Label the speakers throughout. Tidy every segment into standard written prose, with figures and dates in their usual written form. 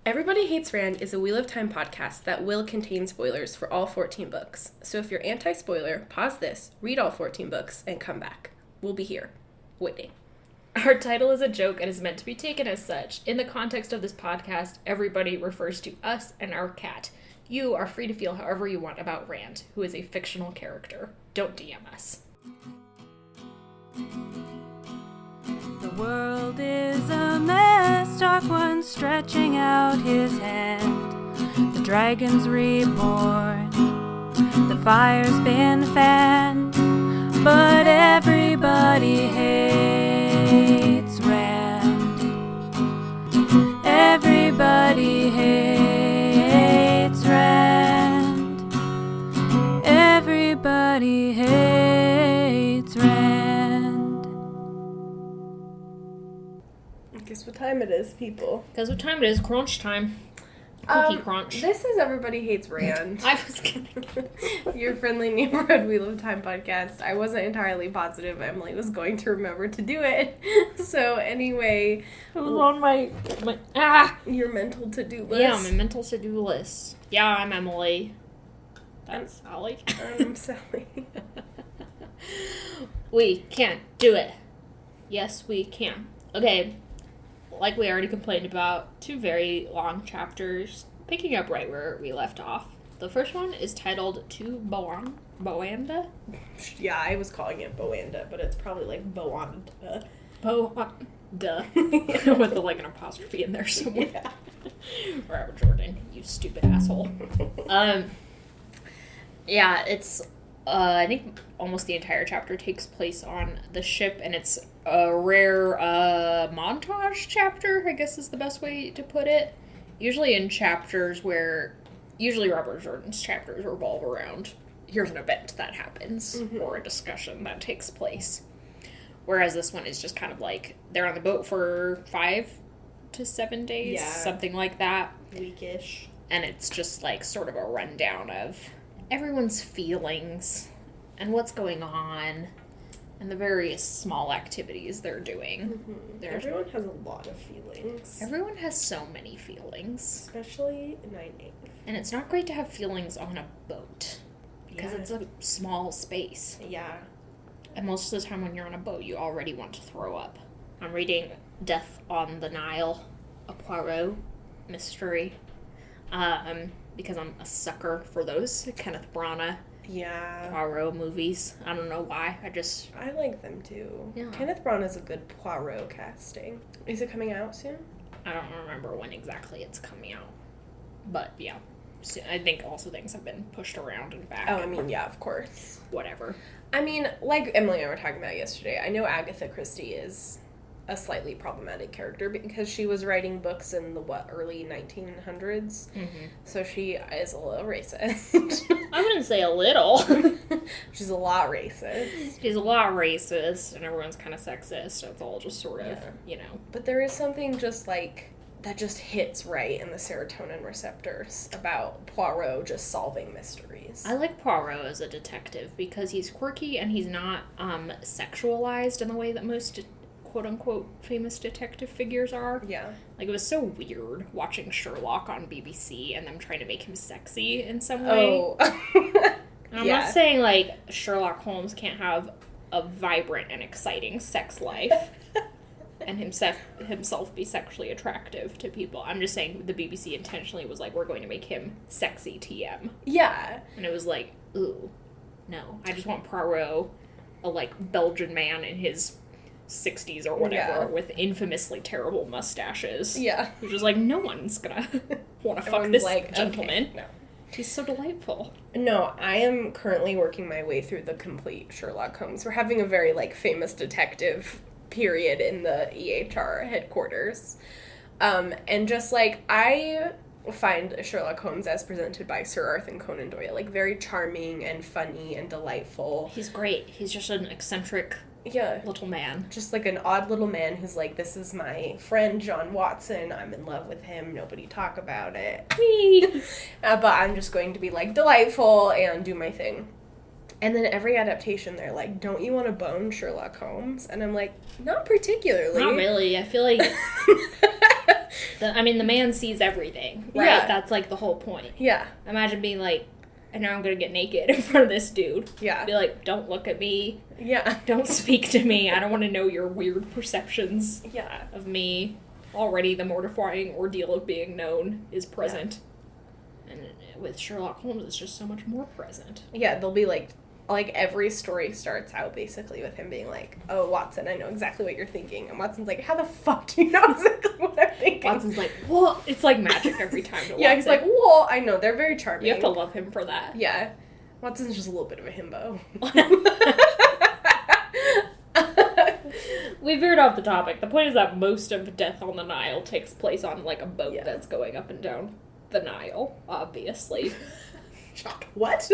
Speaker 1: Everybody Hates Rand is a Wheel of Time podcast that will contain spoilers for all 14 books. So if you're anti-spoiler, pause this, read all 14 books, and come back. We'll be here, waiting.
Speaker 2: Our title is a joke and is meant to be taken as such. In the context of this podcast, everybody refers to us and our cat. You are free to feel however you want about Rand, who is a fictional character. Don't DM us.
Speaker 3: The world is a mess, Dark One stretching out his hand. The dragon's reborn, the fire's been fanned, but everybody hates Rand. Everybody hates Rand. Everybody hates Rand.
Speaker 1: Guess what time it is, people?
Speaker 2: Guess what time it is? Crunch time. Cookie crunch.
Speaker 1: This is Everybody Hates Rand.
Speaker 2: I was kidding.
Speaker 1: Your friendly neighborhood Wheel of Time podcast. I wasn't entirely positive Emily was going to remember to do it. So anyway.
Speaker 2: It was on my
Speaker 1: your mental to-do list.
Speaker 2: Yeah, my mental to-do list. Yeah, I'm Emily. That's Sally.
Speaker 1: I'm Sally.
Speaker 2: We can't do it. Yes, we can. Okay. Like we already complained about, 2 very long chapters, picking up right where we left off. The first one is titled To Boanda?
Speaker 1: Yeah, I was calling it Boanda, but it's probably like Boanda.
Speaker 2: Boanda. With an apostrophe in there somewhere.
Speaker 1: Yeah.
Speaker 2: Robert Jordan, you stupid asshole. Yeah, it's, I think almost the entire chapter takes place on the ship, and it's a rare montage chapter, I guess is the best way to put it. Usually Robert Jordan's chapters revolve around, here's an event that happens, or a discussion that takes place. Whereas this one is just kind of like, they're on the boat for 5 to 7 days, something like that.
Speaker 1: Weekish.
Speaker 2: And it's just like sort of a rundown of everyone's feelings and what's going on. And the various small activities they're doing.
Speaker 1: Mm-hmm. Everyone has a lot of feelings.
Speaker 2: Everyone has so many feelings.
Speaker 1: Especially 9/8.
Speaker 2: And it's not great to have feelings on a boat. Because it's a small space.
Speaker 1: Yeah.
Speaker 2: And most of the time when you're on a boat, you already want to throw up. I'm reading Death on the Nile, a Poirot mystery. Because I'm a sucker for those Kenneth Branagh Poirot movies. I don't know why. I
Speaker 1: like them too.
Speaker 2: Yeah.
Speaker 1: Kenneth Branagh is a good Poirot casting. Is it coming out soon?
Speaker 2: I don't remember when exactly it's coming out. But yeah. So I think also things have been pushed around and back.
Speaker 1: Oh, I mean, yeah, of course.
Speaker 2: Whatever.
Speaker 1: I mean, like Emily and I were talking about yesterday, I know Agatha Christie is a slightly problematic character because she was writing books in the, early 1900s. Mm-hmm. So she is a little racist.
Speaker 2: I wouldn't say a little.
Speaker 1: She's a lot racist.
Speaker 2: She's a lot racist, and everyone's kind of sexist. It's all just sort of,
Speaker 1: But there is something just like, that just hits right in the serotonin receptors about Poirot just solving mysteries.
Speaker 2: I like Poirot as a detective because he's quirky and he's not sexualized in the way that most quote-unquote famous detective figures are.
Speaker 1: Yeah.
Speaker 2: Like, it was so weird watching Sherlock on BBC and them trying to make him sexy in some way.
Speaker 1: Oh.
Speaker 2: And I'm not saying, like, Sherlock Holmes can't have a vibrant and exciting sex life and himself be sexually attractive to people. I'm just saying the BBC intentionally was like, we're going to make him sexy TM.
Speaker 1: Yeah.
Speaker 2: And it was like, ooh, no. I just want Poirot, a, like, Belgian man in his 60s or whatever, with infamously terrible mustaches.
Speaker 1: Yeah.
Speaker 2: Who's just like, no one's gonna want to fuck this gentleman. Okay, no. He's so delightful.
Speaker 1: No, I am currently working my way through the complete Sherlock Holmes. We're having a very, like, famous detective period in the EHR headquarters. And just, like, I find Sherlock Holmes as presented by Sir Arthur Conan Doyle, like, very charming and funny and delightful.
Speaker 2: He's great. He's just an eccentric little man.
Speaker 1: Just like an odd little man who's like, this is my friend John Watson, I'm in love with him, nobody talk about it. But I'm just going to be like delightful and do my thing. And then every adaptation they're like, don't you want to bone Sherlock Holmes? And I'm like, not particularly.
Speaker 2: Not really. I feel like The man sees everything, right?
Speaker 1: Yeah.
Speaker 2: That's, like, the whole point.
Speaker 1: Yeah.
Speaker 2: Imagine being like, and now I'm gonna get naked in front of this dude.
Speaker 1: Yeah.
Speaker 2: Be like, don't look at me.
Speaker 1: Yeah.
Speaker 2: Don't speak to me. I don't want to know your weird perceptions
Speaker 1: Yeah.
Speaker 2: of me. Already the mortifying ordeal of being known is present. And with Sherlock Holmes, it's just so much more present.
Speaker 1: Yeah, they'll be like every story starts out basically with him being like, oh, Watson, I know exactly what you're thinking. And Watson's like, how the fuck do you know exactly what I'm thinking?
Speaker 2: Watson's like, what? It's like magic every time to
Speaker 1: Yeah,
Speaker 2: Watson.
Speaker 1: he's like, whoa, I know, they're very charming.
Speaker 2: You have to love him for that.
Speaker 1: Yeah. Watson's just a little bit of a himbo.
Speaker 2: We veered off the topic. The point is that most of Death on the Nile takes place on, like, a boat that's going up and down the Nile, obviously.
Speaker 1: Shock. What?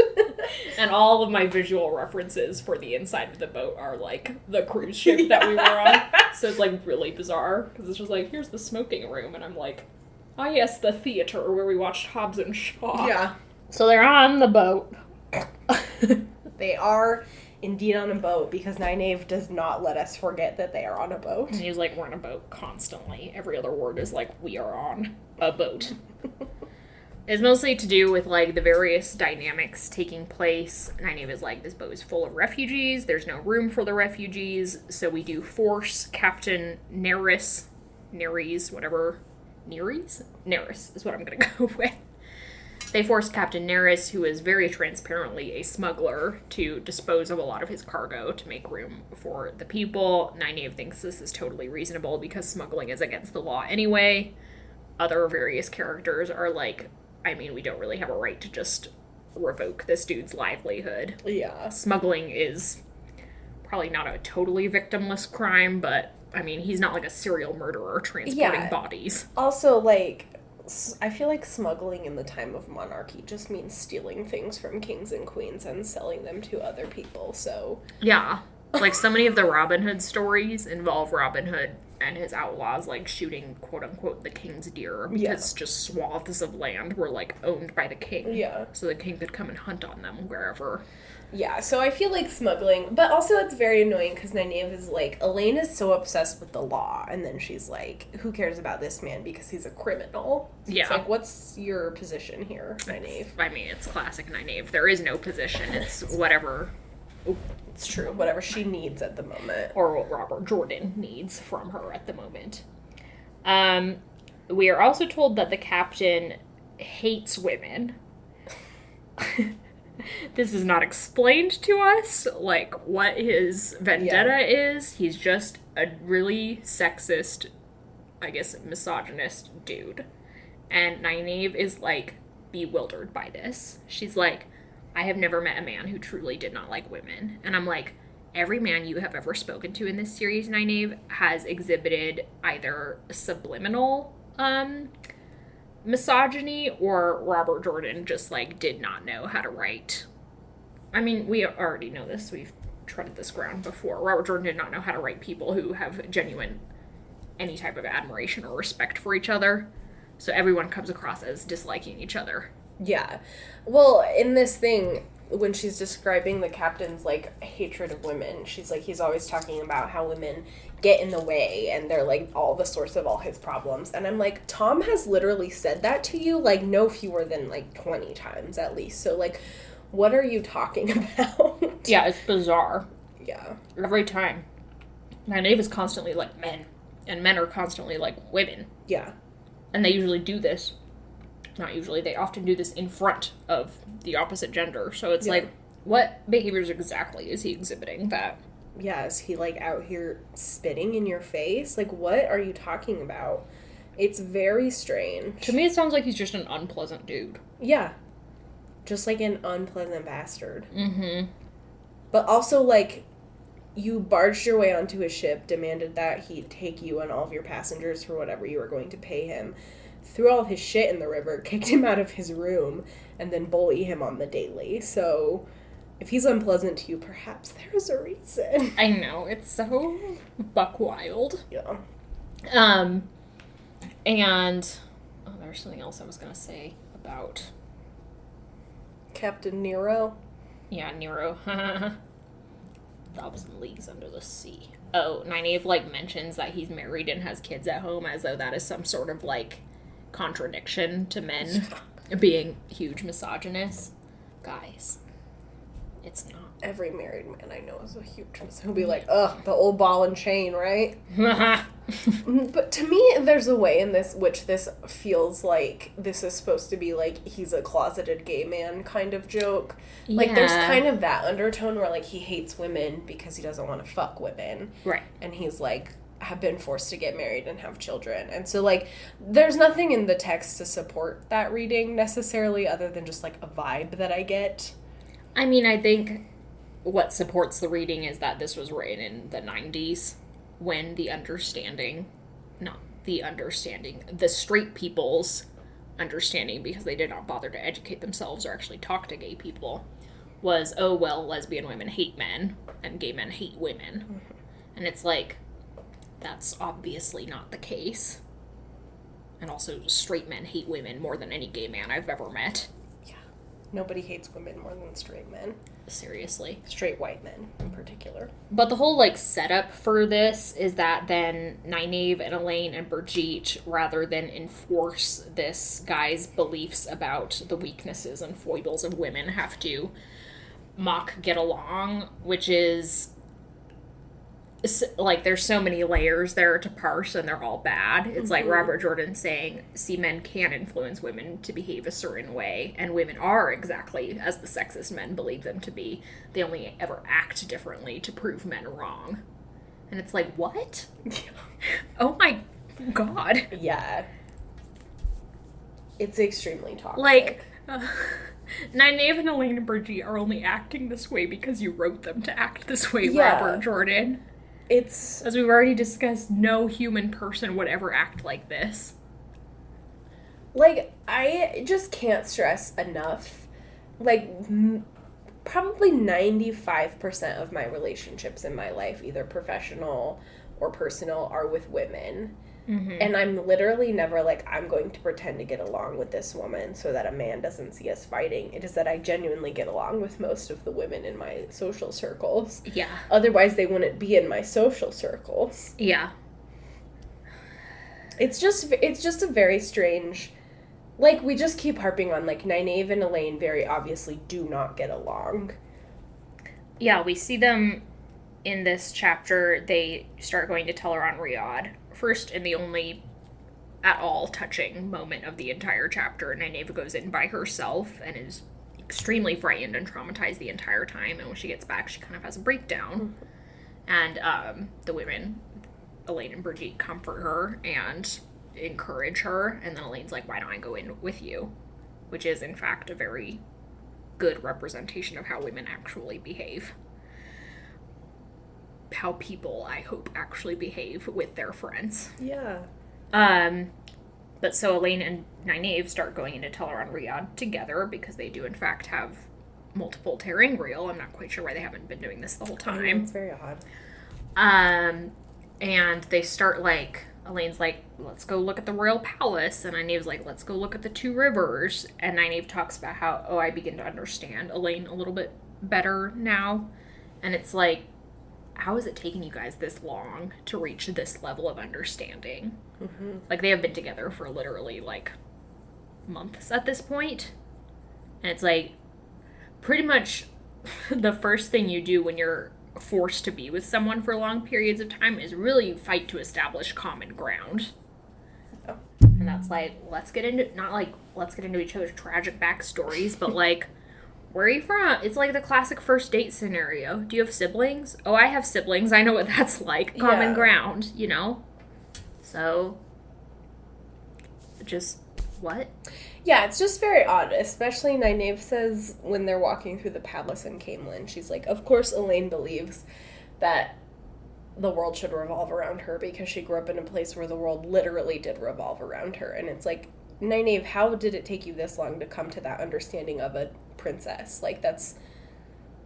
Speaker 2: And all of my visual references for the inside of the boat are, like, the cruise ship that we were on. So it's, like, really bizarre. Because it's just like, here's the smoking room. And I'm like, ah, yes, the theater where we watched Hobbs and Shaw.
Speaker 1: Yeah.
Speaker 2: So they're on the boat.
Speaker 1: They are indeed on a boat because Nynaeve does not let us forget that they are on a boat.
Speaker 2: And he's like, we're on a boat constantly. Every other word is like, we are on a boat. It's mostly to do with, like, the various dynamics taking place. Nynaeve is like, this boat is full of refugees. There's no room for the refugees. So we do force Captain Neris, whatever. Neris is what I'm going to go with. They forced Captain Neris, who is very transparently a smuggler, to dispose of a lot of his cargo to make room for the people. Nynaeve thinks this is totally reasonable because smuggling is against the law anyway. Other various characters are like, I mean, we don't really have a right to just revoke this dude's livelihood.
Speaker 1: Yeah.
Speaker 2: Smuggling is probably not a totally victimless crime, but, I mean, he's not like a serial murderer transporting bodies.
Speaker 1: Also, like, I feel like smuggling in the time of monarchy just means stealing things from kings and queens and selling them to other people, so...
Speaker 2: Yeah. Like, so many of the Robin Hood stories involve Robin Hood and his outlaws, like, shooting, quote-unquote, the king's deer, because just swaths of land were, like, owned by the king.
Speaker 1: Yeah.
Speaker 2: So the king could come and hunt on them wherever.
Speaker 1: Yeah, so I feel like smuggling, but also it's very annoying because Nynaeve is like, Elaine is so obsessed with the law, and then she's like, who cares about this man because he's a criminal?
Speaker 2: Yeah.
Speaker 1: It's like, what's your position here, Nynaeve?
Speaker 2: I mean, it's classic Nynaeve. There is no position. It's whatever...
Speaker 1: It's true, whatever she needs at the moment.
Speaker 2: Or what Robert Jordan needs from her at the moment. We are also told that the captain hates women. This is not explained to us, like, what his vendetta is. He's just a really sexist, I guess, misogynist dude. And Nynaeve is, like, bewildered by this. She's like, I have never met a man who truly did not like women. And I'm like, every man you have ever spoken to in this series, Nynaeve, has exhibited either subliminal, misogyny, or Robert Jordan just, like, did not know how to write. I mean, we already know this. We've treaded this ground before. Robert Jordan did not know how to write people who have genuine, any type of admiration or respect for each other. So everyone comes across as disliking each other.
Speaker 1: Yeah. Well, in this thing, when she's describing the captain's, like, hatred of women, she's like, he's always talking about how women get in the way and they're, like, all the source of all his problems. And I'm like, Tom has literally said that to you, like, no fewer than, like, 20 times at least. So, like, what are you talking about?
Speaker 2: Yeah, it's bizarre.
Speaker 1: Yeah.
Speaker 2: Every time. Nynaeve is constantly like men, and men are constantly like women.
Speaker 1: Yeah.
Speaker 2: And they usually do this. Not usually, they often do this in front of the opposite gender. So it's like, what behaviors exactly is he exhibiting that?
Speaker 1: Yeah, is he, like, out here spitting in your face? Like, what are you talking about? It's very strange.
Speaker 2: To me, it sounds like he's just an unpleasant dude.
Speaker 1: Yeah. Just, like, an unpleasant bastard.
Speaker 2: Mm-hmm.
Speaker 1: But also, like, you barged your way onto his ship, demanded that he take you and all of your passengers for whatever you were going to pay him, threw all of his shit in the river, kicked him out of his room, and then bully him on the daily. So, if he's unpleasant to you, perhaps there's a reason.
Speaker 2: I know, it's so buck wild.
Speaker 1: Yeah.
Speaker 2: And, oh, there's something else I was gonna say about...
Speaker 1: Captain Nero?
Speaker 2: Yeah, Nero. 1,000 Leagues Under the Sea. Nynaeve, like, mentions that he's married and has kids at home as though that is some sort of, like, contradiction to men being huge misogynists. Guys, it's not.
Speaker 1: Every married man I know is a huge misogynist. He'll be like, ugh, the old ball and chain, right? But to me, there's a way in this which this feels like this is supposed to be, like, he's a closeted gay man kind of joke. Like, there's kind of that undertone where, like, he hates women because he doesn't want to fuck women.
Speaker 2: Right.
Speaker 1: And he's, like, have been forced to get married and have children. And so, like, there's nothing in the text to support that reading necessarily other than just, like, a vibe that I get.
Speaker 2: I mean, I think what supports the reading is that this was written in the 90s when the straight people's understanding, because they did not bother to educate themselves or actually talk to gay people, was, oh, well, lesbian women hate men and gay men hate women. Mm-hmm. And it's like, that's obviously not the case. And also, straight men hate women more than any gay man I've ever met.
Speaker 1: Yeah. Nobody hates women more than straight men.
Speaker 2: Seriously.
Speaker 1: Straight white men, in particular.
Speaker 2: But the whole, like, setup for this is that then Nynaeve and Elaine and Brigitte, rather than enforce this guy's beliefs about the weaknesses and foibles of women, have to mock get along, which is, like, there's so many layers there to parse, and they're all bad. It's like Robert Jordan saying, see, men can influence women to behave a certain way, and women are exactly as the sexist men believe them to be. They only ever act differently to prove men wrong. And it's like, what? Oh my god.
Speaker 1: Yeah. It's extremely toxic.
Speaker 2: Like, Nynaeve and Elaine and Brigitte are only acting this way because you wrote them to act this way, Robert Jordan.
Speaker 1: It's...
Speaker 2: As we've already discussed, no human person would ever act like this.
Speaker 1: Like, I just can't stress enough. Like, probably 95% of my relationships in my life, either professional or personal, are with women. Mm-hmm. And I'm literally never like, I'm going to pretend to get along with this woman so that a man doesn't see us fighting. It is that I genuinely get along with most of the women in my social circles.
Speaker 2: Yeah.
Speaker 1: Otherwise, they wouldn't be in my social circles.
Speaker 2: Yeah.
Speaker 1: It's just a very strange... Like, we just keep harping on, like, Nynaeve and Elaine very obviously do not get along.
Speaker 2: Yeah, we see them in this chapter. They start going to tell her on Riyadh. First, and the only at all touching moment of the entire chapter, Nynaeve goes in by herself and is extremely frightened and traumatized the entire time. And when she gets back, she kind of has a breakdown. Mm-hmm. And the women, Elaine and Brigitte, comfort her and encourage her. And then Elaine's like, why don't I go in with you? Which is, in fact, a very good representation of how women actually behave. How people, I hope, actually behave with their friends.
Speaker 1: Yeah.
Speaker 2: But so Elaine and Nynaeve start going in to tell her on Riyadh together because they do, in fact, have multiple ter'angreal. I'm not quite sure why they haven't been doing this the whole time.
Speaker 1: It's very odd.
Speaker 2: And they start, like, Elaine's like, let's go look at the royal palace. And Nynaeve's like, let's go look at the two rivers. And Nynaeve talks about how, I begin to understand Elaine a little bit better now. And it's like, how is it taking you guys this long to reach this level of understanding? Mm-hmm. Like, they have been together for literally, like, months at this point. And it's like, pretty much the first thing you do when you're forced to be with someone for long periods of time is really fight to establish common ground. Oh. And that's like, let's get into each other's tragic backstories, but, like, where are you from? It's like the classic first date scenario. Do you have siblings? Oh, I have siblings. I know what that's like. Common ground, you know? So, just, what?
Speaker 1: Yeah, it's just very odd. Especially Nynaeve says when they're walking through the palace in Camelin, she's like, of course Elaine believes that the world should revolve around her because she grew up in a place where the world literally did revolve around her. And it's like, Nynaeve, how did it take you this long to come to that understanding of a princess? Like, that's,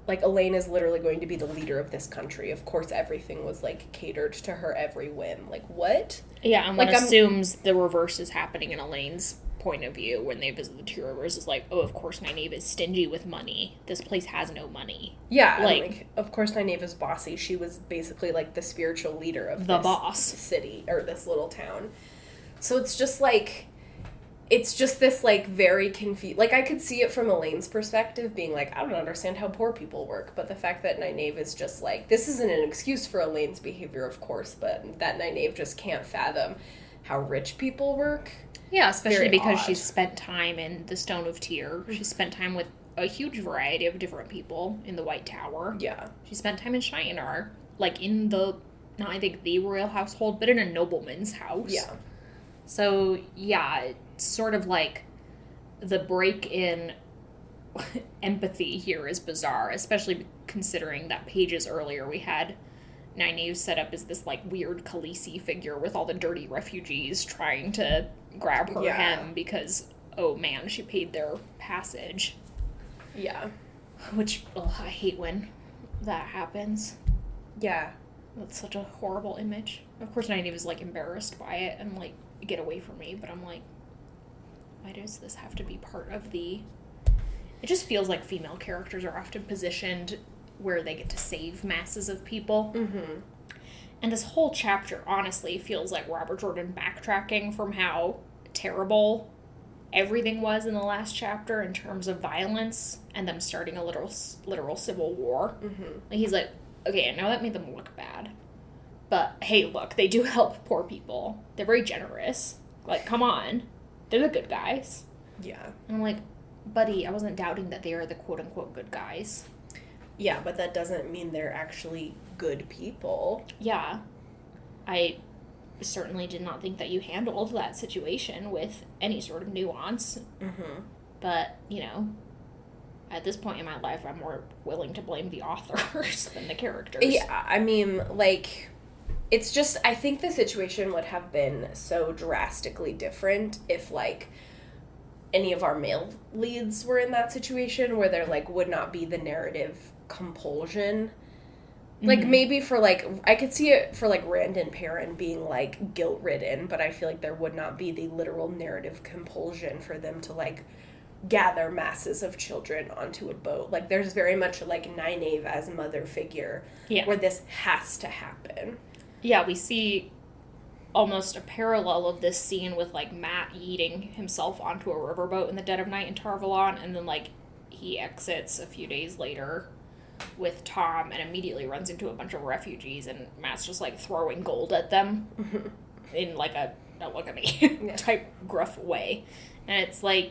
Speaker 1: like, Elaine is literally going to be the leader of this country. Of course, everything was, like, catered to her every whim. Like, what?
Speaker 2: Yeah, and one assumes the reverse is happening in Elaine's point of view when they visit the two rivers is like, oh, of course Nynaeve is stingy with money. This place has no money.
Speaker 1: Yeah, like of course Nynaeve is bossy. She was basically like the spiritual leader of
Speaker 2: the
Speaker 1: this
Speaker 2: boss
Speaker 1: city or this little town. So it's just like, it's just this like very confused. Like I could see it from Elaine's perspective, being like, I don't understand how poor people work. But the fact that Nynaeve is just like, this isn't an excuse for Elaine's behavior, of course, but that Nynaeve just can't fathom how rich people work.
Speaker 2: Yeah, especially because
Speaker 1: odd.
Speaker 2: she's spent time in the Stone of Tyr. She's spent time with a huge variety of different people in the White Tower.
Speaker 1: Yeah.
Speaker 2: She spent time in Shinar, like in the, not I think the royal household, but in a nobleman's house.
Speaker 1: Yeah.
Speaker 2: So, yeah, it's sort of like the break in empathy here is bizarre, especially considering that pages earlier we had Nynaeve set up as this, like, weird Khaleesi figure with all the dirty refugees trying to grab her hem because, oh man, she paid their passage.
Speaker 1: Yeah.
Speaker 2: Which, I hate when that happens.
Speaker 1: Yeah.
Speaker 2: That's such a horrible image. Of course, Nynaeve is, like, embarrassed by it and, like, get away from me, but I'm like, why does this have to be part of the... It just feels like female characters are often positioned where they get to save masses of people.
Speaker 1: Mm-hmm.
Speaker 2: And this whole chapter, honestly, feels like Robert Jordan backtracking from how terrible everything was in the last chapter in terms of violence and them starting a literal civil war.
Speaker 1: Mm-hmm.
Speaker 2: Like, he's like, okay, I know that made them look bad, but hey, look, they do help poor people. They're very generous. Like, come on. They're the good guys.
Speaker 1: Yeah.
Speaker 2: And I'm like, buddy, I wasn't doubting that they are the quote-unquote good guys.
Speaker 1: Yeah, but that doesn't mean they're actually good people.
Speaker 2: Yeah. I certainly did not think that you handled that situation with any sort of nuance.
Speaker 1: Mm-hmm.
Speaker 2: But, you know, at this point in my life, I'm more willing to blame the authors than the characters.
Speaker 1: Yeah, I mean, like, it's just, I think the situation would have been so drastically different if, like, any of our male leads were in that situation where there, like, would not be the narrative compulsion. Like, maybe for, like, I could see it for, like, Rand and Perrin being, like, guilt-ridden, but I feel like there would not be the literal narrative compulsion for them to, like, gather masses of children onto a boat. Like, there's very much, like, Nynaeve as mother figure where this has to happen.
Speaker 2: Yeah, we see almost a parallel of this scene with, like, Matt yeeting himself onto a riverboat in the dead of night in Tarvalon, and then, like, he exits a few days later with Tom and immediately runs into a bunch of refugees, and Matt's just, like, throwing gold at them in, like, a don't look at me type gruff way. And it's like,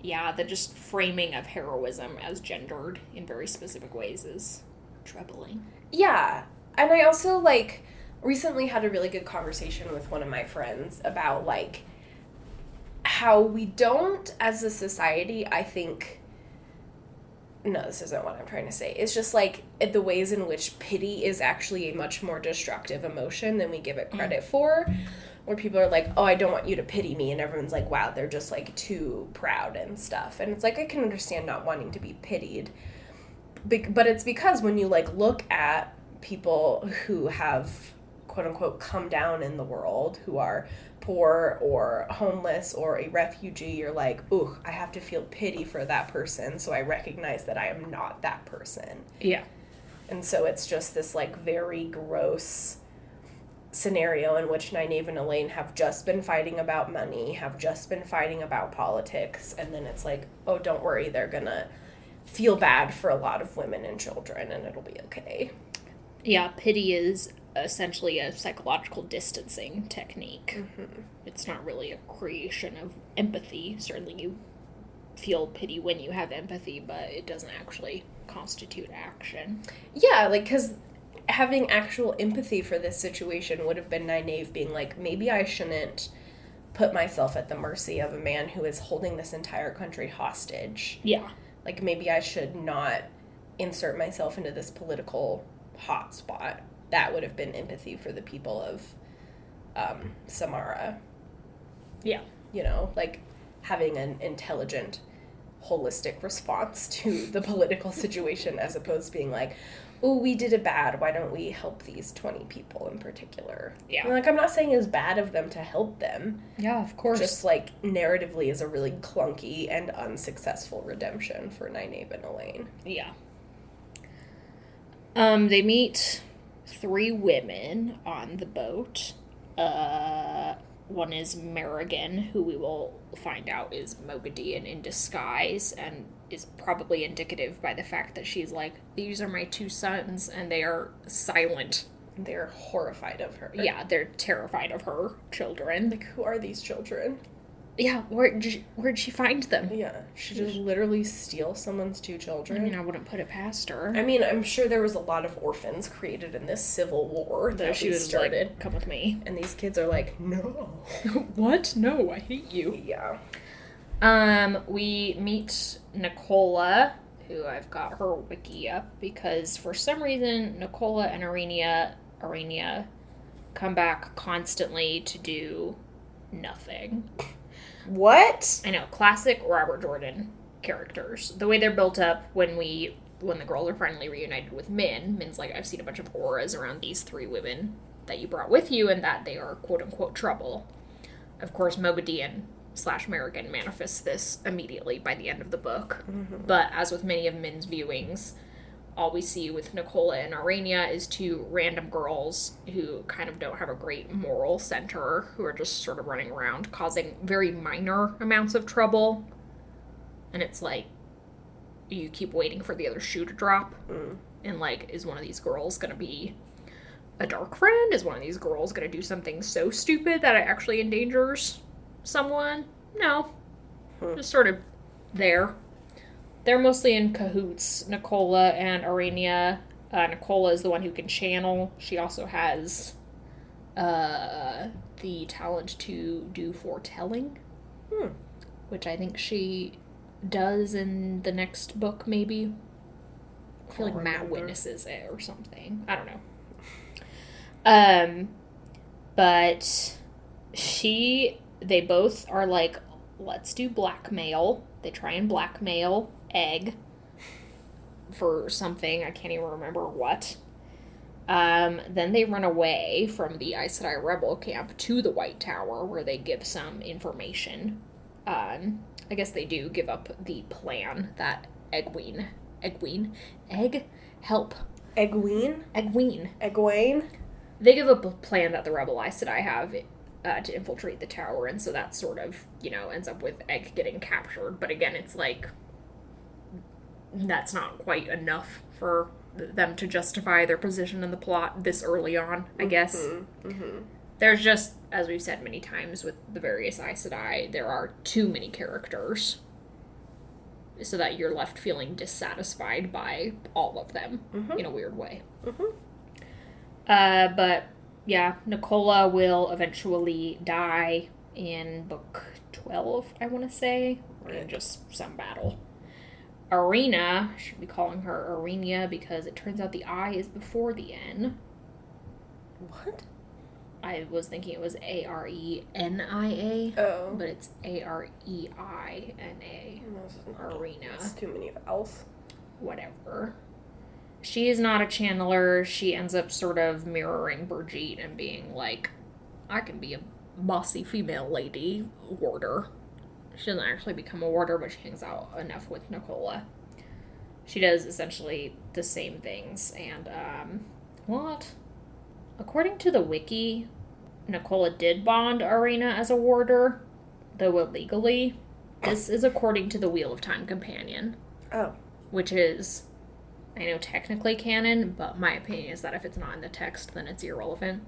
Speaker 2: yeah, the just framing of heroism as gendered in very specific ways is troubling.
Speaker 1: Yeah. And I also, like, recently had a really good conversation with one of my friends about, like, how we don't, as a society, I think... No, this isn't what I'm trying to say. It's just, like, the ways in which pity is actually a much more destructive emotion than we give it credit for. Where people are like, oh, I don't want you to pity me. And everyone's like, wow, they're just, like, too proud and stuff. And it's like, I can understand not wanting to be pitied. But it's because when you, like, look at people who have, quote-unquote, come down in the world, who are poor or homeless or a refugee, you're like, ooh, I have to feel pity for that person, so I recognize that I am not that person.
Speaker 2: Yeah.
Speaker 1: And so it's just this, like, very gross scenario in which Nynaeve and Elaine have just been fighting about money, have just been fighting about politics, and then it's like, oh, don't worry, they're gonna feel bad for a lot of women and children, and it'll be okay.
Speaker 2: Yeah, pity is essentially a psychological distancing technique.
Speaker 1: Mm-hmm.
Speaker 2: It's not really a creation of empathy. Certainly you feel pity when you have empathy, but it doesn't actually constitute action.
Speaker 1: Yeah, like, because having actual empathy for this situation would have been Nynaeve being like, maybe I shouldn't put myself at the mercy of a man who is holding this entire country hostage.
Speaker 2: Yeah.
Speaker 1: Like, maybe I should not insert myself into this political hotspot. That would have been empathy for the people of Samara.
Speaker 2: Yeah.
Speaker 1: You know, like, having an intelligent, holistic response to the political situation, as opposed to being like, oh, we did it bad, why don't we help these 20 people in particular?
Speaker 2: Yeah.
Speaker 1: Like, I'm not saying it's bad of them to help them.
Speaker 2: Yeah, of course.
Speaker 1: Just, like, narratively is a really clunky and unsuccessful redemption for Nynaeve and Elaine.
Speaker 2: Yeah. They meet 3 women on the boat. One is Merrigan, who we will find out is Moghedien in disguise, and is probably indicative by the fact that she's like, these are my 2 sons, and they are silent.
Speaker 1: They're horrified of her.
Speaker 2: Yeah, they're terrified of her children.
Speaker 1: Like, who are these children?
Speaker 2: Yeah, where'd she find them?
Speaker 1: Yeah, she just literally steals someone's 2 children.
Speaker 2: I mean, I wouldn't put it past her.
Speaker 1: I mean, I'm sure there was a lot of orphans created in this civil war that
Speaker 2: she
Speaker 1: we
Speaker 2: was
Speaker 1: started.
Speaker 2: like, come with me.
Speaker 1: And these kids are like, no.
Speaker 2: What? No, I hate you.
Speaker 1: Yeah.
Speaker 2: We meet Nicola, who I've got her wiki up, because for some reason, Nicola and Arania come back constantly to do nothing.
Speaker 1: What?
Speaker 2: I know, classic Robert Jordan characters. The way they're built up when the girls are finally reunited with Min's like, I've seen a bunch of auras around these 3 women that you brought with you and that they are quote-unquote trouble. Of course, Moghedien / Merrigan manifests this immediately by the end of the book. Mm-hmm. But as with many of Min's viewings, all we see with Nicola and Arania is 2 random girls who kind of don't have a great moral center, who are just sort of running around causing very minor amounts of trouble. And it's like, you keep waiting for the other shoe to drop. Mm. And like, is one of these girls gonna be a dark friend? Is one of these girls gonna do something so stupid that it actually endangers someone? No. Just sort of there. They're mostly in cahoots, Nicola and Arania. Nicola is the one who can channel. She also has the talent to do foretelling, which I think she does in the next book, maybe. I feel like Matt witnesses it or something. I don't know. But they both are like, let's do blackmail. They try and blackmail Egg for something. I can't even remember what. Then they run away from the Aes Sedai rebel camp to the White Tower, where they give some information. I guess they do give up the plan that Egwene, they give up a plan that the rebel Aes Sedai have to infiltrate the tower, and so that sort of, ends up with Egg getting captured. But again, it's like, that's not quite enough for them to justify their position in the plot this early on, I guess. Mm-hmm. There's just, as we've said many times with the various Aes Sedai, there are too many characters so that you're left feeling dissatisfied by all of them in a weird way. Mm-hmm. But yeah, Nicola will eventually die in book 12, I want to say, or in just some battle. Arena, should be calling her Arenia because it turns out the I is before the N.
Speaker 1: What?
Speaker 2: I was thinking it was Arenia. Oh. But it's Areina. Arena.
Speaker 1: That's too many vowels.
Speaker 2: Whatever. She is not a channeler. She ends up sort of mirroring Brigitte and being like, I can be a bossy female lady warder. She doesn't actually become a warder, but she hangs out enough with Nicola. She does essentially the same things. And, according to the wiki, Nicola did bond Arena as a warder, though illegally. This is according to the Wheel of Time Companion. Oh. Which is, I know, technically canon, but my opinion is that if it's not in the text, then it's irrelevant.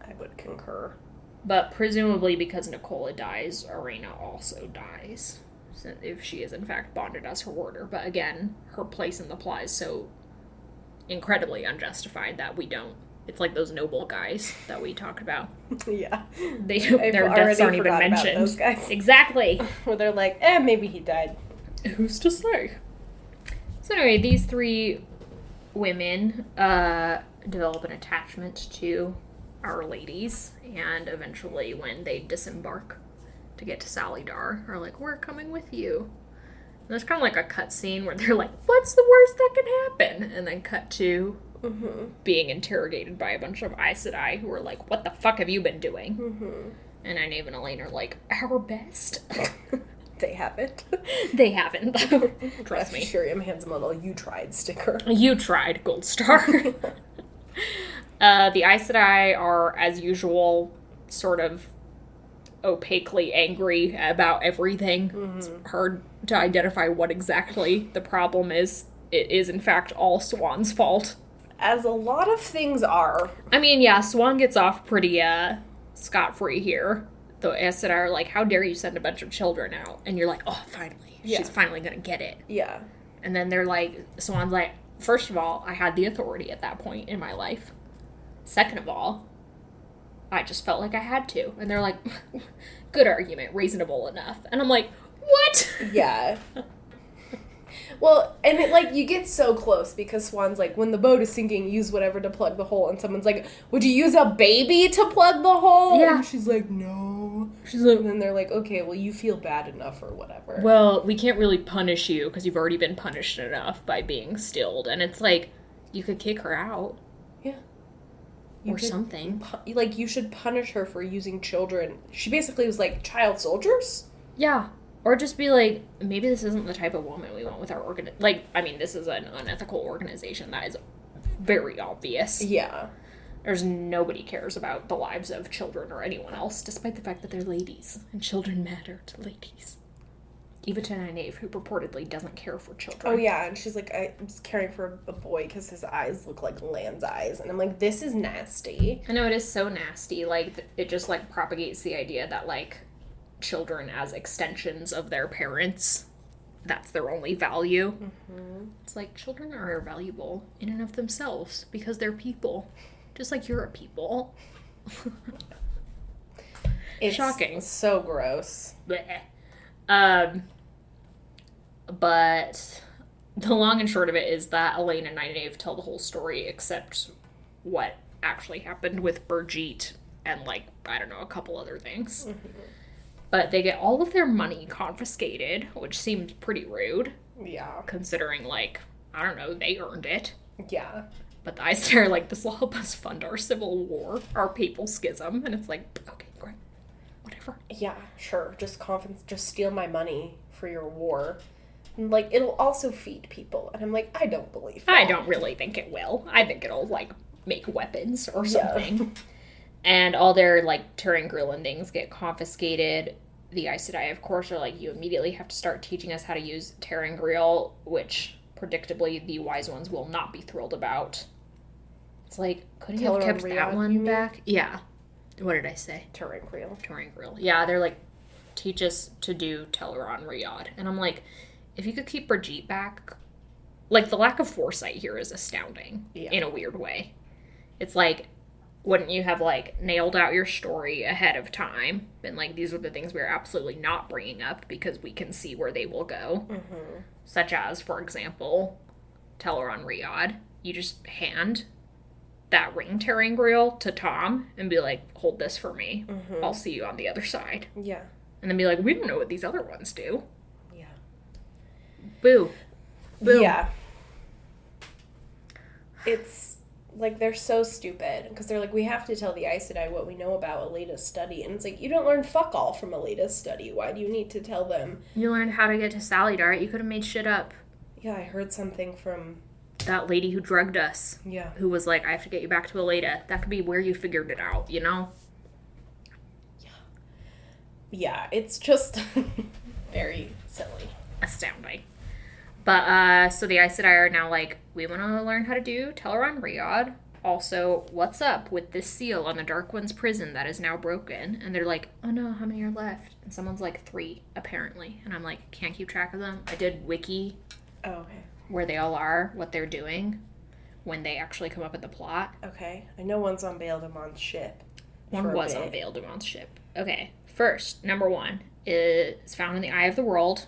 Speaker 1: I would concur.
Speaker 2: But presumably because Nicola dies, Arena also dies, if she is in fact bonded as her warder. But again, her place in the plot is so incredibly unjustified that we don't. It's like those noble guys that we talked about. Yeah. Their deaths aren't even mentioned. Those guys. Exactly.
Speaker 1: Where they're like, maybe he died.
Speaker 2: Who's to say? So anyway, these 3 women develop an attachment to Our Ladies, and eventually when they disembark to get to Salidar, are like, we're coming with you. And There's kind of like a cut scene where they're like, what's the worst that can happen? And then cut to being interrogated by a bunch of Aes Sedai who are like, what the fuck have you been doing? And Nynaeve and Elaine are like, our best.
Speaker 1: They haven't.
Speaker 2: They haven't, though. Trust me.
Speaker 1: Sure, I'm handsome little you tried sticker.
Speaker 2: You tried, Gold Star. The Aes Sedai are, as usual, sort of opaquely angry about everything. It's hard to identify what exactly the problem is. It is, in fact, all Swan's fault.
Speaker 1: As a lot of things are.
Speaker 2: I mean, yeah, Swan gets off pretty, scot-free here. The Aes Sedai are like, how dare you send a bunch of children out? And you're like, oh, finally. Yeah. She's finally gonna get it.
Speaker 1: Yeah.
Speaker 2: And then they're like, Swan's like, first of all, I had the authority at that point in my life. Second of all, I just felt like I had to. And they're like, good argument, reasonable enough. And I'm like, what?
Speaker 1: Yeah. Well, and it, like, you get so close because Swan's like, when the boat is sinking, use whatever to plug the hole. And someone's like, would you use a baby to plug the hole?
Speaker 2: Yeah.
Speaker 1: And she's like, no.
Speaker 2: She's like,
Speaker 1: and then they're like, okay, well, you feel bad enough or whatever.
Speaker 2: Well, we can't really punish you because you've already been punished enough by being stilled. And it's like, you could kick her out.
Speaker 1: Yeah.
Speaker 2: Or something.
Speaker 1: Like, you should punish her for using children. She basically was like, child soldiers?
Speaker 2: Yeah. Or just be like, maybe this isn't the type of woman we want with our like, I mean, this is an unethical organization. That is very obvious.
Speaker 1: Yeah.
Speaker 2: There's nobody cares about the lives of children or anyone else, despite the fact that they're ladies. And children matter to ladies. Even to Nynaeve, who purportedly doesn't care for children.
Speaker 1: Oh, yeah, and she's like, I'm just caring for a boy because his eyes look like lamb's eyes. And I'm like, this is nasty.
Speaker 2: I know, it is so nasty. Like, it just, like, propagates the idea that, like, children as extensions of their parents, that's their only value. It's like, children are valuable in and of themselves because they're people. Just like you're a people.
Speaker 1: It's
Speaker 2: shocking.
Speaker 1: So gross.
Speaker 2: Blech. But the long and short of it is that Elaine and Nynaeve tell the whole story except what actually happened with Birgitte and, like, I don't know, a couple other things. But they get all of their money confiscated, which seems pretty rude.
Speaker 1: Yeah.
Speaker 2: Considering, like, I don't know, they earned it.
Speaker 1: Yeah.
Speaker 2: But the Aes Sedai are like, this will help us fund our civil war, our papal schism. And it's like, okay, great. Whatever.
Speaker 1: Yeah, sure. Just steal my money for your war. And, like, it'll also feed people. And I'm like, I don't believe that.
Speaker 2: I don't really think it will. I think it'll, like, make weapons or something. Yeah. And all their, like, Turing grill and things get confiscated. The Aes Sedai, of course, are like, you immediately have to start teaching us how to use Turing grill, which, predictably, the wise ones will not be thrilled about. It's like, couldn't you have kept that one back? Yeah. What did I say?
Speaker 1: Turing grill.
Speaker 2: Turing grill. Yeah, they're like, teach us to do Teleron Riyadh. And I'm like, if you could keep Birgitte back, like, the lack of foresight here is astounding in a weird way. It's like, wouldn't you have, like, nailed out your story ahead of time? And, like, these are the things we're absolutely not bringing up because we can see where they will go. Such as, for example, Teleron Riyadh. You just hand that ring tearing grill to Tom and be like, hold this for me. I'll see you on the other side.
Speaker 1: Yeah.
Speaker 2: And then be like, we don't know what these other ones do.
Speaker 1: Yeah.
Speaker 2: Boo. Boom.
Speaker 1: Yeah. It's... like, they're so stupid, because they're like, we have to tell the Aes Sedai what we know about Aleda's study, and it's like, you don't learn fuck all from Aleda's study. Why do you need to tell them?
Speaker 2: You learned how to get to Sally Dart. You could have made shit up.
Speaker 1: Yeah, I heard something from...
Speaker 2: that lady who drugged us.
Speaker 1: Yeah. Who
Speaker 2: was like, I have to get you back to Aleda. That could be where you figured it out, you know?
Speaker 1: Yeah. Yeah, it's just very silly.
Speaker 2: Astounding. But, so the Aes Sedai are now like, we want to learn how to do Teleron Riyadh. Also, what's up with this seal on the Dark One's prison that is now broken? And they're like, oh no, how many are left? And someone's like, 3, apparently. And I'm like, can't keep track of them. I did wiki.
Speaker 1: Oh, okay.
Speaker 2: Where they all are, what they're doing, when they actually come up with the plot.
Speaker 1: Okay. I know one's on Bael'Damon's ship.
Speaker 2: One was on Bael'Damon's ship. Okay. First, number 1 is found in the Eye of the World.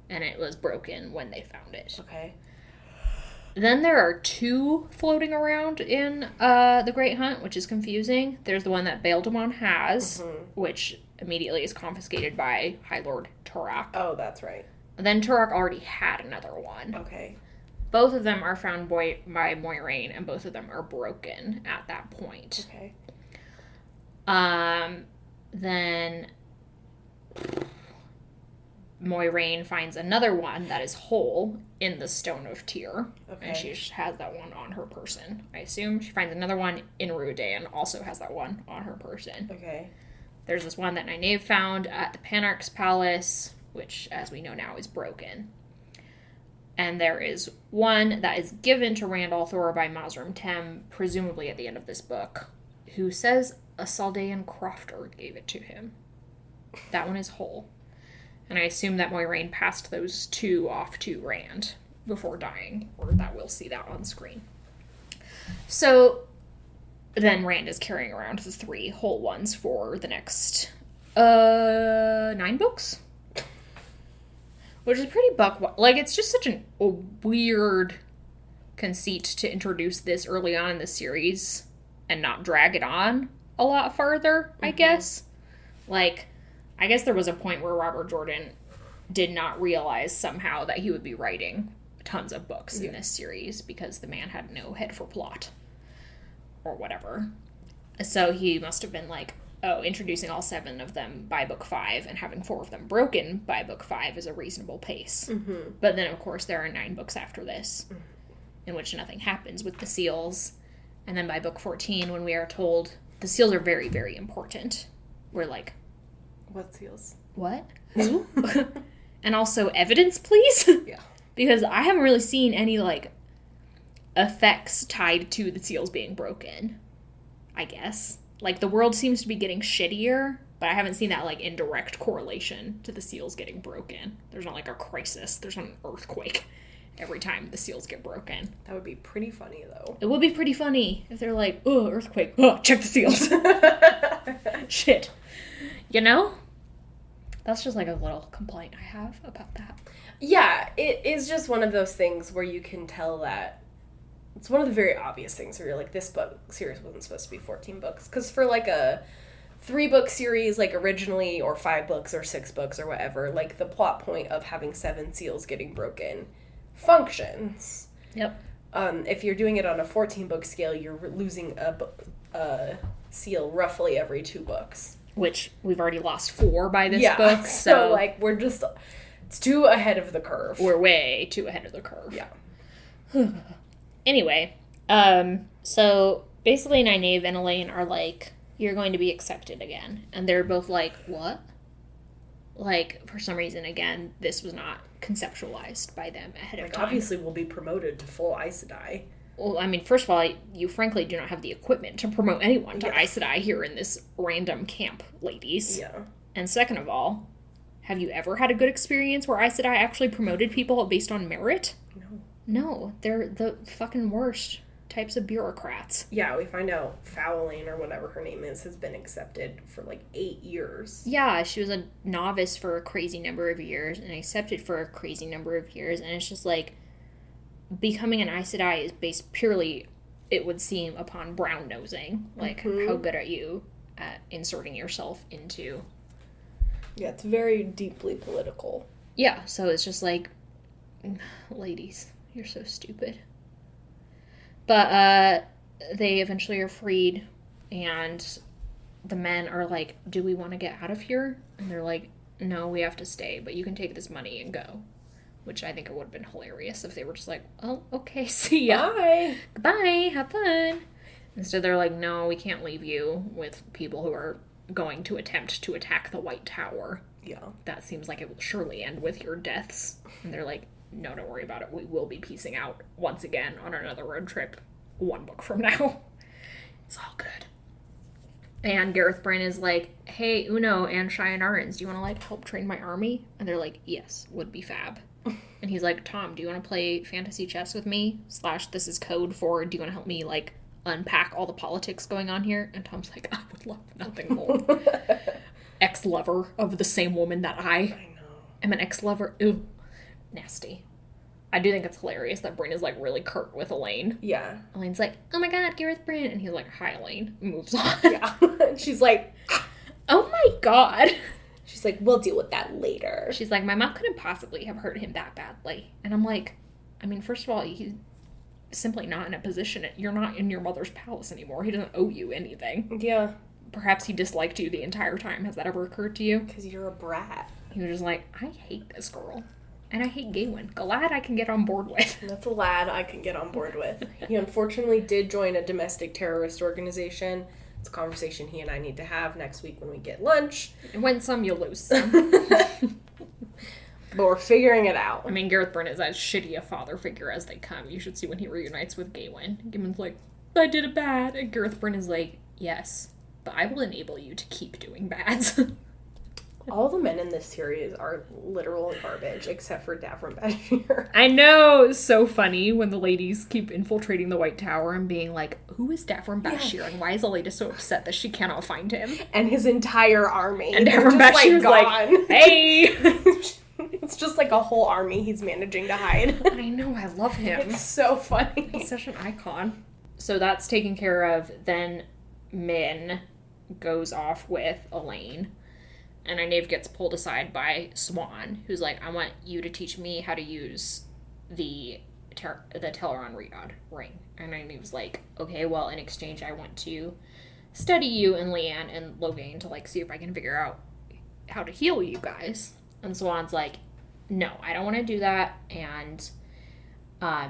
Speaker 2: And it was broken when they found it.
Speaker 1: Okay.
Speaker 2: Then there are 2 floating around in the Great Hunt, which is confusing. There's the one that Bael'Damon has, which immediately is confiscated by High Lord Torak.
Speaker 1: Oh, that's right.
Speaker 2: Then Turok already had another one.
Speaker 1: Okay.
Speaker 2: Both of them are found by Moiraine, and both of them are broken at that point.
Speaker 1: Okay.
Speaker 2: Then Moiraine finds another one that is whole in the Stone of Tyr.
Speaker 1: Okay.
Speaker 2: And she just has that one on her person. I assume she finds another one in Rudae and also has that one on her person.
Speaker 1: Okay.
Speaker 2: There's this one that Nynaeve found at the Panarch's palace, which, as we know now, is broken. And there is one that is given to Rand al'Thor by Mazrim Tem, presumably at the end of this book, who says a Saldean crofter gave it to him. That one is whole. And I assume that Moiraine passed those two off to Rand before dying, or that we'll see that on screen. So then Rand is carrying around the 3 whole ones for the next 9 books? Which is pretty like, it's just such a weird conceit to introduce this early on in the series and not drag it on a lot farther, I guess. Like, I guess there was a point where Robert Jordan did not realize somehow that he would be writing tons of books in this series because the man had no head for plot or whatever. So he must have been like, oh, introducing all 7 of them by book 5 and having 4 of them broken by book 5 is a reasonable pace. But then, of course, there are 9 books after this in which nothing happens with the seals. And then by book 14, when we are told the seals are very, very important, we're like,
Speaker 1: what seals?
Speaker 2: What? Who? And also, evidence, please?
Speaker 1: Yeah.
Speaker 2: Because I haven't really seen any, like, effects tied to the seals being broken, I guess. Like, the world seems to be getting shittier, but I haven't seen that, like, in direct correlation to the seals getting broken. There's not, like, a crisis. There's not an earthquake every time the seals get broken.
Speaker 1: That would be pretty funny, though.
Speaker 2: It would be pretty funny if they're like, oh, earthquake. Oh, check the seals. Shit. You know? That's just, like, a little complaint I have about that.
Speaker 1: Yeah, it is just one of those things where you can tell that it's one of the very obvious things where you're like, this book series wasn't supposed to be 14 books. Because for, like, a 3-book series, like, originally, or 5 books, or 6 books, or whatever, like, the plot point of having 7 seals getting broken functions.
Speaker 2: Yep.
Speaker 1: If you're doing it on a 14-book scale, you're losing a seal roughly every 2 books.
Speaker 2: Which we've already lost 4 by this book.
Speaker 1: So, like, we're just... It's too ahead of the curve.
Speaker 2: We're way too ahead of the curve.
Speaker 1: Yeah.
Speaker 2: Anyway, so basically Nynaeve and Elaine are like, you're going to be accepted again. And they're both like, what? Like, for some reason, again, this was not conceptualized by them ahead of time.
Speaker 1: Obviously, we'll be promoted to full Aes Sedai.
Speaker 2: Well, I mean, first of all, you frankly do not have the equipment to promote anyone to Aes Sedai here in this random camp, ladies.
Speaker 1: Yeah.
Speaker 2: And second of all, have you ever had a good experience where Aes Sedai actually promoted people based on merit?
Speaker 1: No.
Speaker 2: No, they're the fucking worst types of bureaucrats.
Speaker 1: Yeah, we find out Fowlane, or whatever her name is, has been accepted for like 8 years.
Speaker 2: Yeah, she was a novice for a crazy number of years and accepted for a crazy number of years, and it's just like, becoming an Aes Sedai is based purely, it would seem, upon brown nosing. Like, how good are you at inserting yourself into...
Speaker 1: Yeah, it's very deeply political.
Speaker 2: Yeah, so it's just like, ladies, you're so stupid. But they eventually are freed, and the men are like, do we want to get out of here? And they're like, no, we have to stay, but you can take this money and go. Which I think it would have been hilarious if they were just like, oh, okay, see ya.
Speaker 1: Bye.
Speaker 2: Goodbye, have fun. Instead they're like, no, we can't leave you with people who are going to attempt to attack the White Tower.
Speaker 1: Yeah.
Speaker 2: That seems like it will surely end with your deaths. And they're like, no, don't worry about it. We will be piecing out once again on another road trip 1 book from now. It's all good. And Gareth Bryn is like, hey, Uno and Cheyenne Arens, do you want to, like, help train my army? And they're like, yes, would be fab. And he's like, Tom, do you want to play fantasy chess with me? / this is code for, do you want to help me, like, unpack all the politics going on here? And Tom's like, I would love nothing more. Ex-lover of the same woman that I am an ex-lover. Ew. Nasty. I do think it's hilarious that Bryn is, like, really curt with Elaine.
Speaker 1: Yeah.
Speaker 2: Elaine's like, oh my god, Gareth Bryn. And he's like, hi, Elaine. Moves on.
Speaker 1: Yeah. And she's like,
Speaker 2: oh my god.
Speaker 1: She's like, we'll deal with that later.
Speaker 2: She's like, my mom couldn't possibly have hurt him that badly. And I'm like, I mean, first of all, he's simply not in a position. You're not in your mother's palace anymore. He doesn't owe you anything.
Speaker 1: Yeah.
Speaker 2: Perhaps he disliked you the entire time. Has that ever occurred to you?
Speaker 1: Because you're a brat.
Speaker 2: He was just like, I hate this girl. And I hate Gawain. Glad I can get on board with.
Speaker 1: That's a lad I can get on board with. He unfortunately did join a domestic terrorist organization. It's a conversation he and I need to have next week when we get lunch.
Speaker 2: Win some, you lose some.
Speaker 1: But we're figuring it out.
Speaker 2: I mean, Gareth Bryn is as shitty a father figure as they come. You should see when he reunites with Gawain. Gawain's like, I did it bad. And Gareth Bryn is like, yes, but I will enable you to keep doing bads.
Speaker 1: All the men in this series are literal garbage, except for Davram Bashir.
Speaker 2: I know, it's so funny when the ladies keep infiltrating the White Tower and being like, who is Davram Bashir, and why is Elena so upset that she cannot find him?
Speaker 1: And his entire army.
Speaker 2: And Davram Bashir's like, hey!
Speaker 1: It's just like a whole army he's managing to hide.
Speaker 2: I know, I love him.
Speaker 1: It's so funny.
Speaker 2: He's such an icon. So that's taken care of. Then Min goes off with Elaine. And Nynaeve gets pulled aside by Swan, who's like, I want you to teach me how to use the Teleron Riyadh ring. And Nynaeve's like, okay, well, in exchange, I want to study you and Leanne and Logain to, like, see if I can figure out how to heal you guys. And Swan's like, no, I don't want to do that, and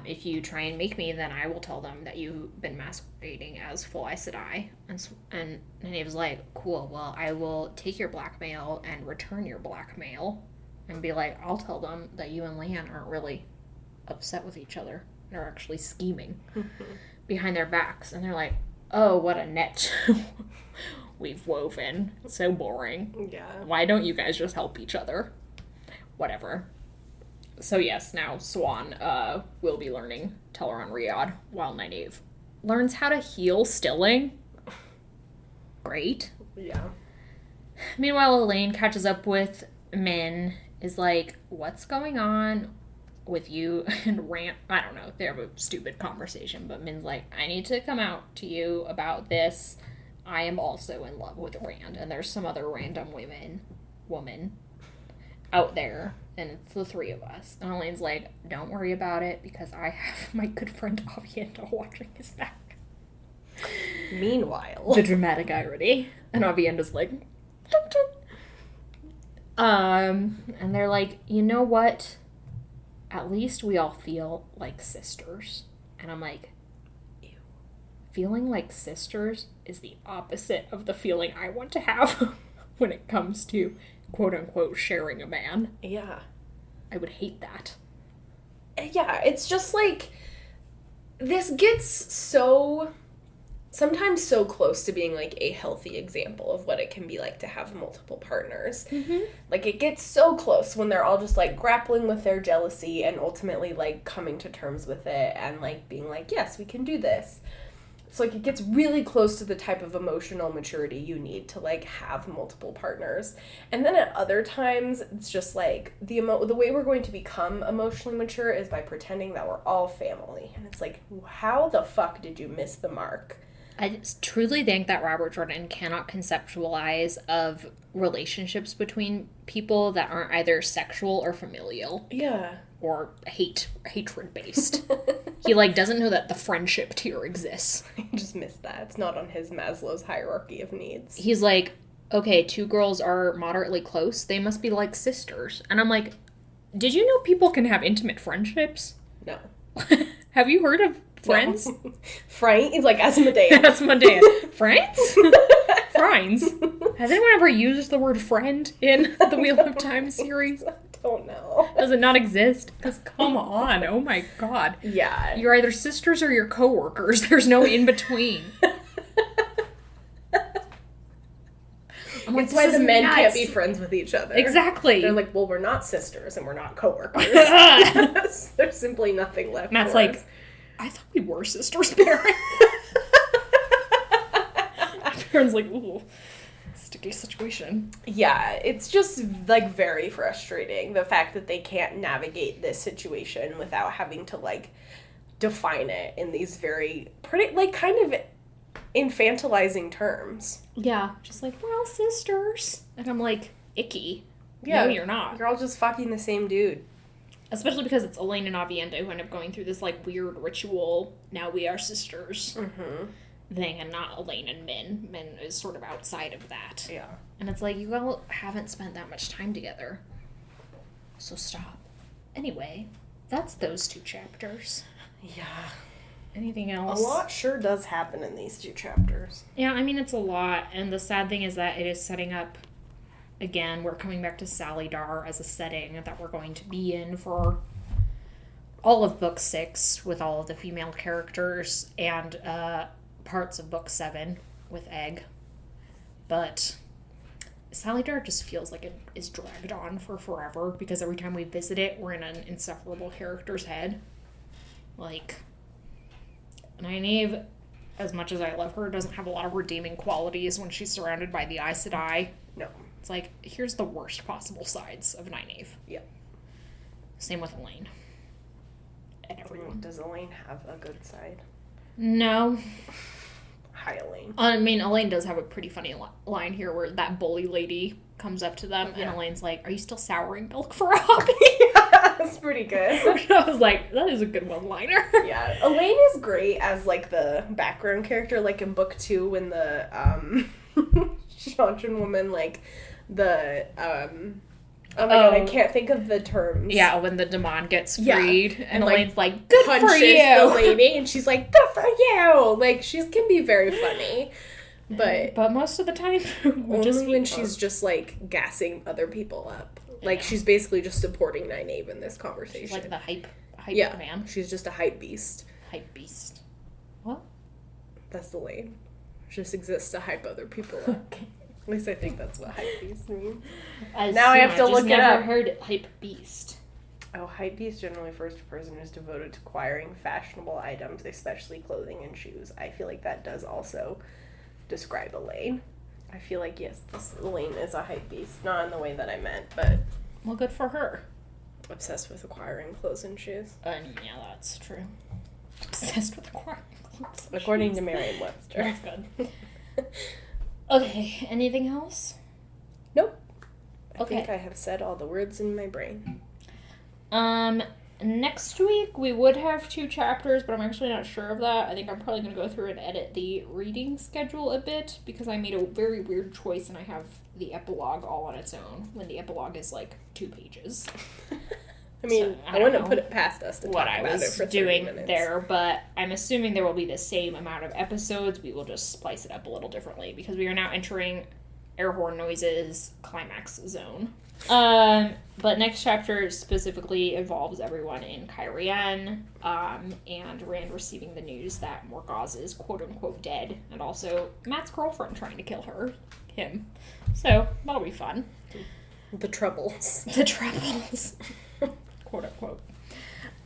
Speaker 2: if you try and make me, then I will tell them that you've been masquerading as Full Aes Sedai. And Nynaeve's like, cool, well, I will take your blackmail and return your blackmail, and be like, I'll tell them that you and Leanne aren't really upset with each other, and are actually scheming behind their backs. And they're like, oh, what a net we've woven. It's so boring.
Speaker 1: Yeah.
Speaker 2: Why don't you guys just help each other? Whatever. So yes, now Swan will be learning Teleron Riyadh while Nynaeve learns how to heal Stilling. Great.
Speaker 1: Yeah.
Speaker 2: Meanwhile, Elaine catches up with Min, is like, what's going on with you and Rand? I don't know. They have a stupid conversation, but Min's like, I need to come out to you about this. I am also in love with Rand, and there's some other random woman out there, and it's the three of us. And Elaine's like, don't worry about it, because I have my good friend Avienda watching his back.
Speaker 1: Meanwhile.
Speaker 2: The dramatic irony. And Avienda's like, dun, dun. And they're like, you know what? At least we all feel like sisters. And I'm like, ew. Feeling like sisters is the opposite of the feeling I want to have when it comes to quote-unquote sharing a man.
Speaker 1: Yeah.
Speaker 2: I would hate that.
Speaker 1: Yeah, it's just like, this gets sometimes so close to being like a healthy example of what it can be like to have multiple partners. Mm-hmm. Like, it gets so close when they're all just like grappling with their jealousy and ultimately like coming to terms with it and like being like, yes, we can do this. So, like, it gets really close to the type of emotional maturity you need to, like, have multiple partners. And then at other times, it's just, like, the way we're going to become emotionally mature is by pretending that we're all family. And it's like, how the fuck did you miss the mark?
Speaker 2: I just truly think that Robert Jordan cannot conceptualize of relationships between people that aren't either sexual or familial.
Speaker 1: Yeah.
Speaker 2: Or hatred-based. He, like, doesn't know that the friendship tier exists.
Speaker 1: I just missed that. It's not on his Maslow's hierarchy of needs.
Speaker 2: He's like, okay, two girls are moderately close. They must be like sisters. And I'm like, did you know people can have intimate friendships?
Speaker 1: No.
Speaker 2: Have you heard of friends?
Speaker 1: No. Frank? He's like Asmodeus.
Speaker 2: Asmodeus. Friends? Friends? Has anyone ever used the word friend in the Wheel of Time series?
Speaker 1: I don't know.
Speaker 2: Does it not exist? Because come on. Oh my god.
Speaker 1: Yeah.
Speaker 2: You're either sisters or you're coworkers. There's no in between. I'm like,
Speaker 1: it's why the men
Speaker 2: nuts.
Speaker 1: can't be friends with each other.
Speaker 2: Exactly.
Speaker 1: They're like, well, we're not sisters and we're not coworkers. There's simply nothing left.
Speaker 2: Matt's
Speaker 1: for
Speaker 2: like,
Speaker 1: us.
Speaker 2: I thought we were sisters, Baron. Baron's like, ooh, sticky situation.
Speaker 1: Yeah, it's just, like, very frustrating, the fact that they can't navigate this situation without having to, like, define it in these very, pretty, like, kind of infantilizing terms.
Speaker 2: Yeah, just like, we're all sisters. And I'm like, icky.
Speaker 1: Yeah.
Speaker 2: No, you're not.
Speaker 1: You're all just fucking the same dude.
Speaker 2: Especially because it's Elaine and Avienda who end up going through this, like, weird ritual, now we are sisters thing, and not Elaine and Min. Min is sort of outside of that.
Speaker 1: Yeah.
Speaker 2: And it's like, you all haven't spent that much time together. So stop. Anyway, that's those 2 chapters.
Speaker 1: Yeah.
Speaker 2: Anything else?
Speaker 1: A lot sure does happen in these 2 chapters.
Speaker 2: Yeah, I mean, it's a lot, and the sad thing is that it is setting up, again, we're coming back to Sally Dar as a setting that we're going to be in for all of Book 6 with all of the female characters, and parts of Book 7 with Egg. But Sally Dar just feels like it is dragged on for forever, because every time we visit it, we're in an insufferable character's head. Like, Nynaeve, as much as I love her, doesn't have a lot of redeeming qualities when she's surrounded by the Aes Sedai.
Speaker 1: No.
Speaker 2: It's like, here's the worst possible sides of Nynaeve.
Speaker 1: Yeah.
Speaker 2: Same with Elaine. And everyone.
Speaker 1: Does Elaine have a good side?
Speaker 2: No.
Speaker 1: Hi, Elaine.
Speaker 2: I mean, Elaine does have a pretty funny line here where that bully lady comes up to them,
Speaker 1: Yeah.
Speaker 2: and Elaine's like, are you still souring milk for a hobby?
Speaker 1: That's pretty good.
Speaker 2: I was like, that is a good one-liner.
Speaker 1: Yeah. Elaine is great as, like, the background character, like, in Book 2 when the, Shantran woman, like, the, oh my god, I can't think of the terms.
Speaker 2: Yeah, when the demon gets freed,
Speaker 1: Yeah.
Speaker 2: and
Speaker 1: like,
Speaker 2: Elaine's like, good for
Speaker 1: punches
Speaker 2: you!
Speaker 1: the lady, and she's like, good for you! Like, she can be very funny. But
Speaker 2: most of the time,
Speaker 1: only when she's just, like, gassing other people up. Like, she's basically just supporting Nynaeve in this conversation.
Speaker 2: She's like the hype
Speaker 1: yeah,
Speaker 2: man.
Speaker 1: she's just a hype beast.
Speaker 2: Hype beast. What?
Speaker 1: That's the lane. She just exists to hype other people up.
Speaker 2: Okay.
Speaker 1: At least I think that's what hype beast means.
Speaker 2: Now
Speaker 1: Now I have to look it
Speaker 2: never
Speaker 1: up.
Speaker 2: heard hype beast.
Speaker 1: Oh, hype beast generally refers to a person who's devoted to acquiring fashionable items, especially clothing and shoes. I feel like that does also describe Elaine. I feel like, yes, this Elaine is a hype beast. Not in the way that I meant, but
Speaker 2: Well, good for her.
Speaker 1: obsessed with acquiring clothes and shoes.
Speaker 2: Yeah, that's true. Obsessed with acquiring clothes.
Speaker 1: According to Merriam-Webster.
Speaker 2: That's good. Okay, anything else?
Speaker 1: Nope. I
Speaker 2: Okay.
Speaker 1: think I have said all the words in my brain.
Speaker 2: Next week we would have 2 chapters, but I'm actually not sure of that. I think I'm probably going to go through and edit the reading schedule a bit, because I made a very weird choice and I have the epilogue all on its own, when the epilogue is like 2 pages.
Speaker 1: I mean,
Speaker 2: So,
Speaker 1: I wouldn't put it past us to
Speaker 2: What
Speaker 1: talk
Speaker 2: I
Speaker 1: about it
Speaker 2: was
Speaker 1: for 30
Speaker 2: doing
Speaker 1: minutes.
Speaker 2: there, but I'm assuming there will be the same amount of episodes. We will just splice it up a little differently, because we are now entering air horn noises climax zone. But next chapter specifically involves everyone in Kyrian, and Rand receiving the news that Morgause is quote-unquote dead, and also Matt's girlfriend trying to kill him. So, that'll be fun.
Speaker 1: The Troubles.
Speaker 2: The Troubles. Quote-unquote.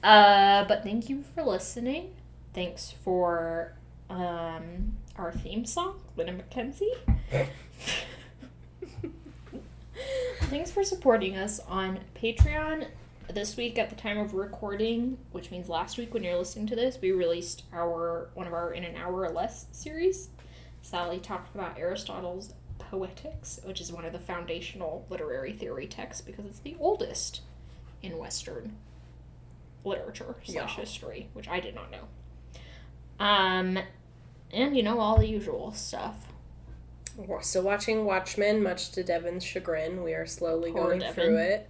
Speaker 2: But thank you for listening. Thanks for, our theme song, Lynn Mackenzie. Thanks for supporting us on Patreon. This week, at the time of recording, which means last week when you're listening to this, we released one of our In an Hour or Less series. Sally talked about Aristotle's Poetics, which is one of the foundational literary theory texts because it's the oldest in Western literature / history, which I did not know. And, all the usual stuff.
Speaker 1: We're still watching Watchmen, much to Devin's chagrin. We are slowly
Speaker 2: Poor
Speaker 1: going
Speaker 2: Devin.
Speaker 1: through it.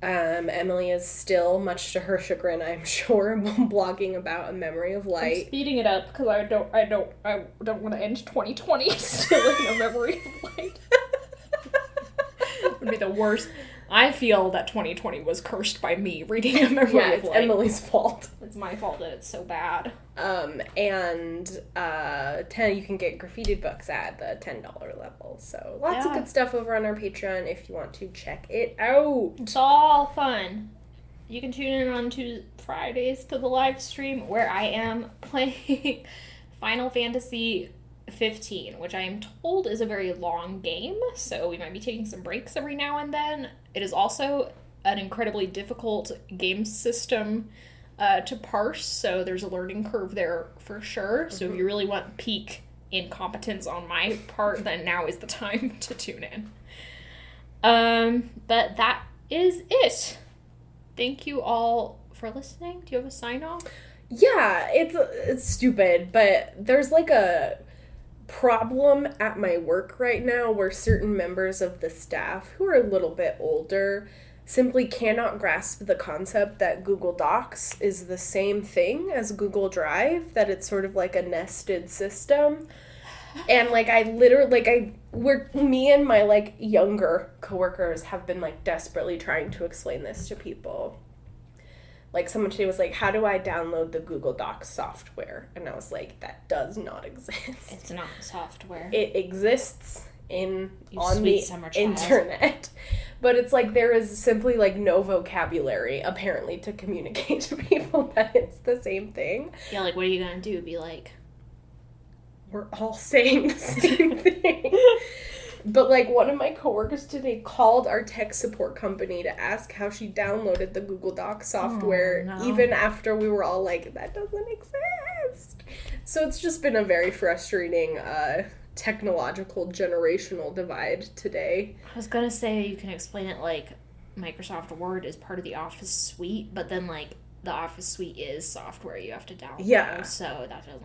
Speaker 1: Emily is still, much to her chagrin, I'm sure, blogging about A Memory of
Speaker 2: I'm
Speaker 1: Light.
Speaker 2: speeding it up because I don't want to end 2020 still in a memory of light. Would be the worst. I feel that 2020 was cursed by me reading A Memory
Speaker 1: Yeah,
Speaker 2: of
Speaker 1: it's
Speaker 2: Light.
Speaker 1: Emily's fault.
Speaker 2: It's my fault that it's so bad.
Speaker 1: And you can get graffitied books at the $10 level. So lots of
Speaker 2: Yeah.
Speaker 1: good stuff over on our Patreon if you want to check it out.
Speaker 2: It's all fun. You can tune in on Fridays to the live stream where I am playing Final Fantasy 15, which I am told is a very long game, so we might be taking some breaks every now and then. It is also an incredibly difficult game system to parse, so there's a learning curve there for sure. So if you really want peak incompetence on my part, then now is the time to tune in. But that is it. Thank you all for listening. Do you have a sign off?
Speaker 1: Yeah, it's stupid, but there's like a problem at my work right now where certain members of the staff who are a little bit older simply cannot grasp the concept that Google Docs is the same thing as Google Drive, that it's sort of like a nested system. And like me and my like younger coworkers have been like desperately trying to explain this to people. Like someone today was like, how do I download the Google Docs software? And I was like, that does not exist.
Speaker 2: It's not software.
Speaker 1: It exists on
Speaker 2: sweet
Speaker 1: the
Speaker 2: summer child.
Speaker 1: internet. But it's like there is simply like no vocabulary apparently to communicate to people that it's the same thing.
Speaker 2: Yeah, like what are you gonna do? Be like,
Speaker 1: We're all saying the same thing. But, like, one of my coworkers today called our tech support company to ask how she downloaded the Google Docs software, even after we were all like, that doesn't exist. So it's just been a very frustrating technological generational divide today.
Speaker 2: I was gonna say you can explain it like Microsoft Word is part of the Office suite, but then, like, the Office suite is software you have to download.
Speaker 1: Yeah.
Speaker 2: So that doesn't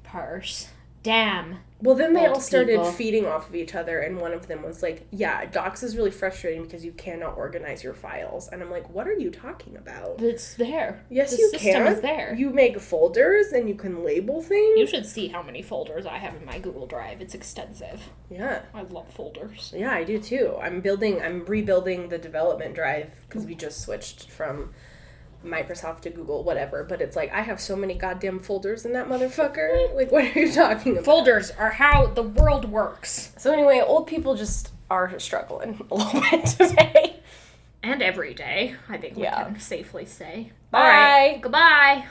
Speaker 2: parse. Damn.
Speaker 1: Well, then they
Speaker 2: Old
Speaker 1: all started
Speaker 2: people.
Speaker 1: feeding off of each other, and one of them was like, yeah, Docs is really frustrating because you cannot organize your files. And I'm like, what are you talking about?
Speaker 2: It's there.
Speaker 1: Yes,
Speaker 2: the
Speaker 1: you
Speaker 2: system
Speaker 1: can.
Speaker 2: is there.
Speaker 1: You make folders, and you can label things.
Speaker 2: You should see how many folders I have in my Google Drive. It's extensive.
Speaker 1: Yeah.
Speaker 2: I love folders.
Speaker 1: Yeah, I do too. I'm rebuilding the development drive because we just switched from Microsoft to Google, whatever. But it's like, I have so many goddamn folders in that motherfucker. Like, what are you talking about?
Speaker 2: Folders are how the world works.
Speaker 1: So anyway, old people just are struggling a little bit today.
Speaker 2: And every day, I think we
Speaker 1: Yeah.
Speaker 2: can safely say.
Speaker 1: Bye.
Speaker 2: All right. Goodbye.